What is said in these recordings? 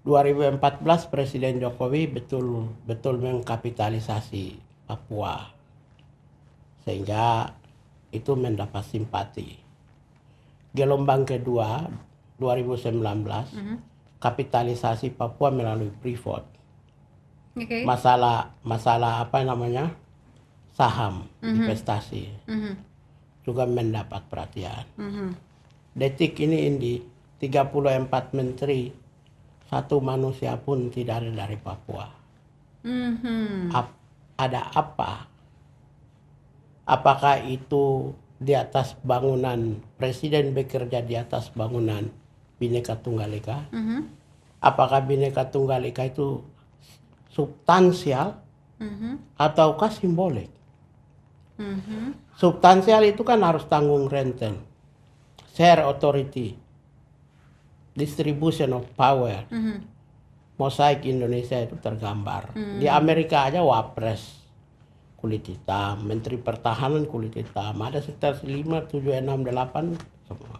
2014 Presiden Jokowi betul mengkapitalisasi Papua sehingga itu mendapat simpati. Gelombang kedua 2019 kapitalisasi Papua melalui Freeport. Masalah apa namanya saham investasi juga mendapat perhatian. Detik ini Indi 34 menteri, satu manusia pun tidak ada dari Papua. Ada apa? Apakah itu di atas bangunan, presiden bekerja di atas bangunan Bhinneka Tunggal Ika? Apakah Bhinneka Tunggal Ika itu substansial ataukah simbolik? Substansial itu kan harus tanggung renten, share authority, distribution of power. Mosaik Indonesia itu tergambar. Di Amerika aja wapres kulit hitam, menteri pertahanan kulit hitam, ada sekitar 5, 7, 6, 8 semua.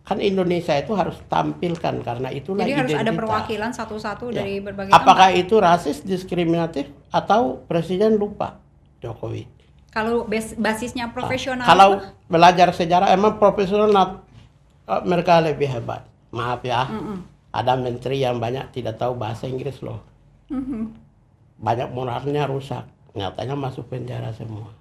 Kan Indonesia itu harus tampilkan karena itulah jadi identitas. Harus ada perwakilan satu-satu dari berbagai Apakah tempat. itu rasis, diskriminatif, atau presiden lupa Jokowi? Kalau basisnya profesional. Kalau belajar sejarah emang profesional mereka lebih hebat. Maaf ya, ada menteri yang banyak tidak tahu bahasa Inggris loh. Banyak moralnya rusak, nyatanya masuk penjara semua.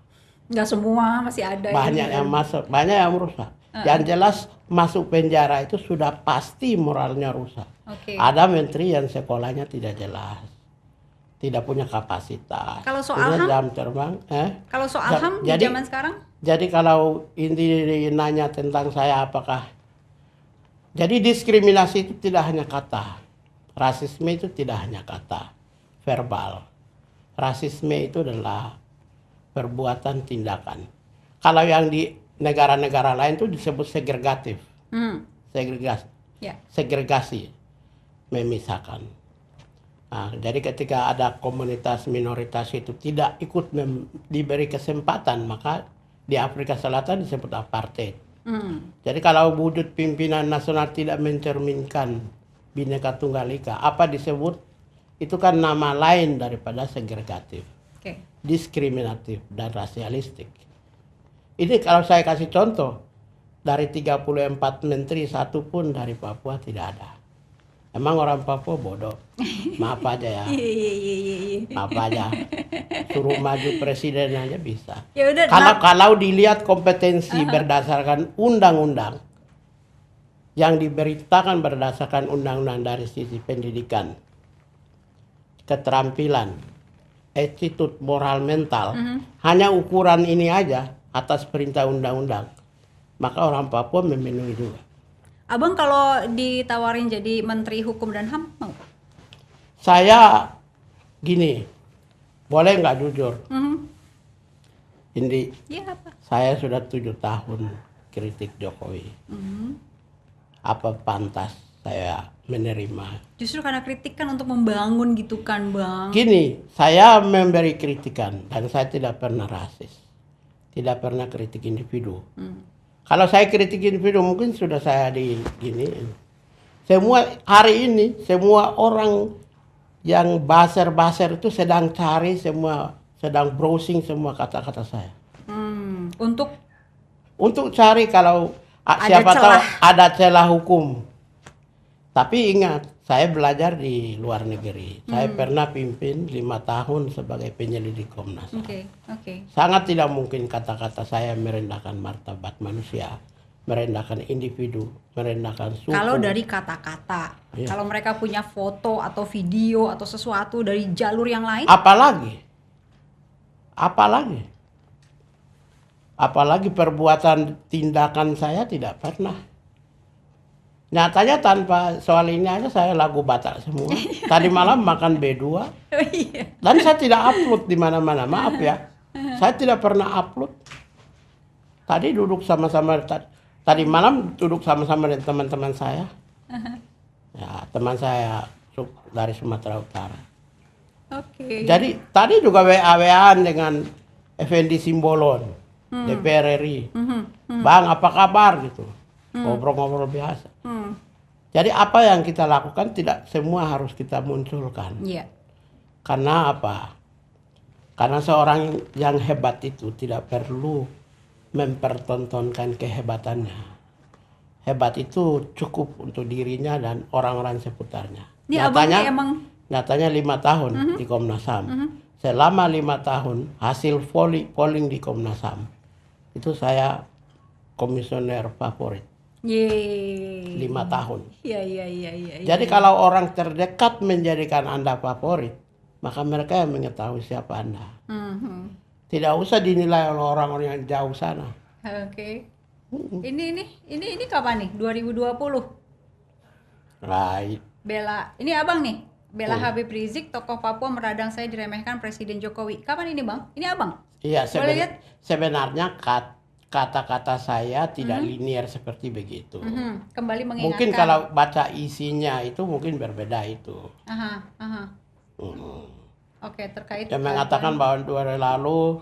Nggak semua, masih ada. Banyak yang masuk, banyak yang rusak. Yang jelas masuk penjara itu sudah pasti moralnya rusak. Ada menteri yang sekolahnya tidak jelas, tidak punya kapasitas. Kalau soal HAM, jam terbang, kalau soal HAM di zaman sekarang? Jadi kalau inti nanya tentang saya apakah, jadi diskriminasi itu tidak hanya kata, rasisme itu tidak hanya kata, verbal. Rasisme itu adalah perbuatan tindakan. Kalau yang di negara-negara lain itu disebut segregatif, segregasi, memisahkan. Nah, jadi ketika ada komunitas minoritas itu tidak ikut diberi kesempatan, maka di Afrika Selatan disebut apartheid. Jadi kalau wujud pimpinan nasional tidak mencerminkan Bhinneka Tunggal Ika, apa disebut? Itu kan nama lain daripada segregatif, diskriminatif, dan rasialistik. Ini kalau saya kasih contoh, dari 34 menteri, satu pun dari Papua tidak ada. Emang orang Papua bodoh? Maaf aja ya. Maaf aja. Suruh maju presiden aja bisa. Kalau dilihat kompetensi berdasarkan undang-undang, yang diberitakan berdasarkan undang-undang dari sisi pendidikan, keterampilan, attitude moral mental, hanya ukuran ini aja atas perintah undang-undang, maka orang Papua memenuhi juga. Abang kalau ditawarin jadi Menteri Hukum dan HAM mau? Saya gini, boleh nggak jujur? Indi, saya sudah 7 tahun kritik Jokowi. Apa pantas saya menerima? Justru karena kritik kan untuk membangun gitu kan Bang. Gini, saya memberi kritikan dan saya tidak pernah rasis, tidak pernah kritik individu. Kalau saya kritik individu mungkin sudah saya gini. Semua hari ini, semua orang yang baser-baser itu sedang cari semua, sedang browsing semua kata-kata saya. Untuk cari kalau siapa tahu ada celah hukum. Tapi ingat, saya belajar di luar negeri. Saya pernah pimpin 5 tahun sebagai penyelidik Komnas HAM. Sangat tidak mungkin kata-kata saya merendahkan martabat manusia, merendahkan individu, merendahkan suku. Kalau dari kata-kata, kalau mereka punya foto atau video atau sesuatu dari jalur yang lain? Apalagi perbuatan tindakan saya tidak pernah. Nyatanya tanpa soal ini aja saya lagu Batak semua. Tadi malam makan B2. Dan saya tidak upload di mana-mana. Maaf ya. Saya tidak pernah upload. Tadi duduk sama-sama, tadi malam duduk sama-sama dengan teman-teman saya. Ya, teman saya dari Sumatera Utara. Jadi tadi juga WA-WA-an dengan Effendi Simbolon, DPR RI. Bang, apa kabar gitu. Ngobrol-ngobrol biasa. Jadi apa yang kita lakukan tidak semua harus kita munculkan. Iya. Karena apa? Karena seorang yang hebat itu tidak perlu mempertontonkan kehebatannya. Hebat itu cukup untuk dirinya dan orang-orang seputarnya. Ini abang ini emang Nyatanya 5 tahun di Komnas HAM. Selama 5 tahun hasil polling di Komnas HAM itu saya komisioner favorit. Yeay. 5 tahun. Iya. Jadi kalau orang terdekat menjadikan Anda favorit, maka mereka yang mengetahui siapa Anda. Mhm. Tidak usah dinilai oleh orang-orang yang jauh sana. Oke. Ini kapan nih? 2020. Right. Bela, ini abang nih. Bela Habib Rizik, tokoh Papua meradang saya diremehkan Presiden Jokowi. Kapan ini bang? Ini abang? Iya, Boleh lihat? sebenarnya kata-kata saya tidak linear seperti begitu. Kembali mengingatkan. Mungkin kalau baca isinya itu mungkin berbeda itu. Aha. Hmm. Oke, terkait. Yang mengatakan bahwa 2 hari lalu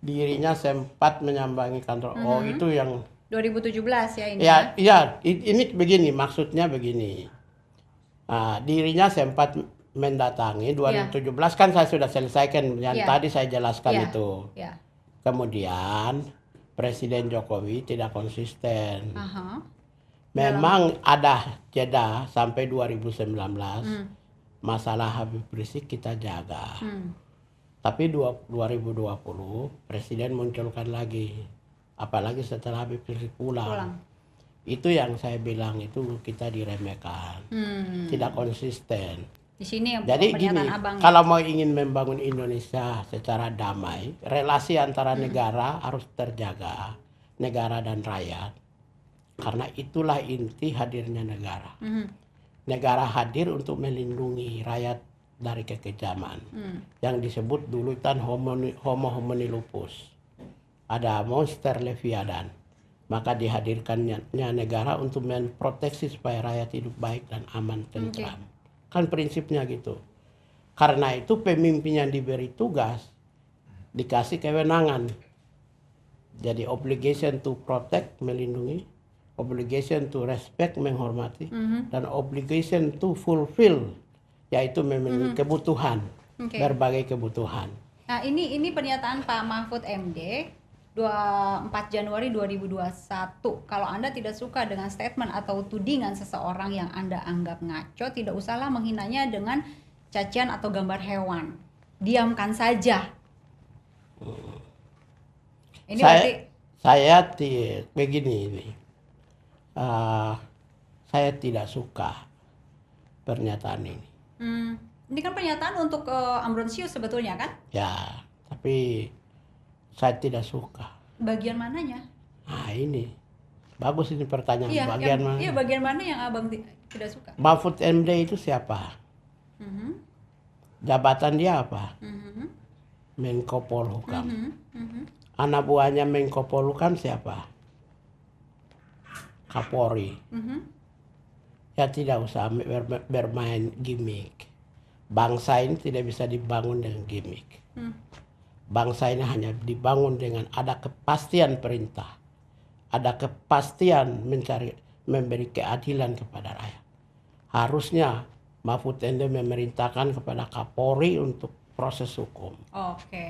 dirinya sempat menyambangi kantor. Oh, itu yang 2017 ya ini. Ya, ini begini, maksudnya begini. Dirinya sempat mendatangi 2017 kan saya sudah selesaikan yang tadi saya jelaskan itu. Ya. Kemudian Presiden Jokowi tidak konsisten. Aha. Memang ada jeda sampai 2019. Masalah Habib Rizik kita jaga. Tapi 2020 Presiden munculkan lagi. Apalagi setelah Habib Rizik pulang. Itu yang saya bilang itu kita diremehkan. Tidak konsisten. Di sini yang Jadi gini, pernyataan abang. kalau mau ingin membangun Indonesia secara damai, relasi antara negara harus terjaga, negara dan rakyat. Karena itulah inti hadirnya negara. Negara hadir untuk melindungi rakyat dari kekejaman. Yang disebut dulu kan homo homini lupus. Ada monster Leviathan. Maka dihadirkannya negara untuk memproteksi supaya rakyat hidup baik dan aman tentram. Kan prinsipnya gitu. Karena itu pemimpin yang diberi tugas dikasih kewenangan. Jadi obligation to protect, melindungi, obligation to respect, menghormati, dan obligation to fulfill, yaitu memenuhi kebutuhan, berbagai kebutuhan. Nah, ini pernyataan Pak Mahfud MD 4 Januari 2021. Kalau Anda tidak suka dengan statement atau tudingan seseorang yang Anda anggap ngaco, tidak usahlah menghinanya dengan cacian atau gambar hewan. Diamkan saja. Ini saya begini ini. Saya tidak suka pernyataan ini. Ini kan pernyataan untuk Ambrosius sebetulnya kan? Ya, tapi saya tidak suka. Bagian mananya? Nah ini bagus ini pertanyaan. Iya, bagian mana? Iya, bagian mana yang abang tidak suka? Mahfud MD itu siapa? Jabatan dia apa? Menko Polhukam. Anak buahnya Menko Polhukam siapa? Kapolri. Ya tidak usah bermain gimmick. Bangsa ini tidak bisa dibangun dengan gimmick. Bangsa ini hanya dibangun dengan ada kepastian perintah, ada kepastian memberi keadilan kepada rakyat. Harusnya Mahfud MD memerintahkan kepada Kapolri untuk proses hukum. Oke.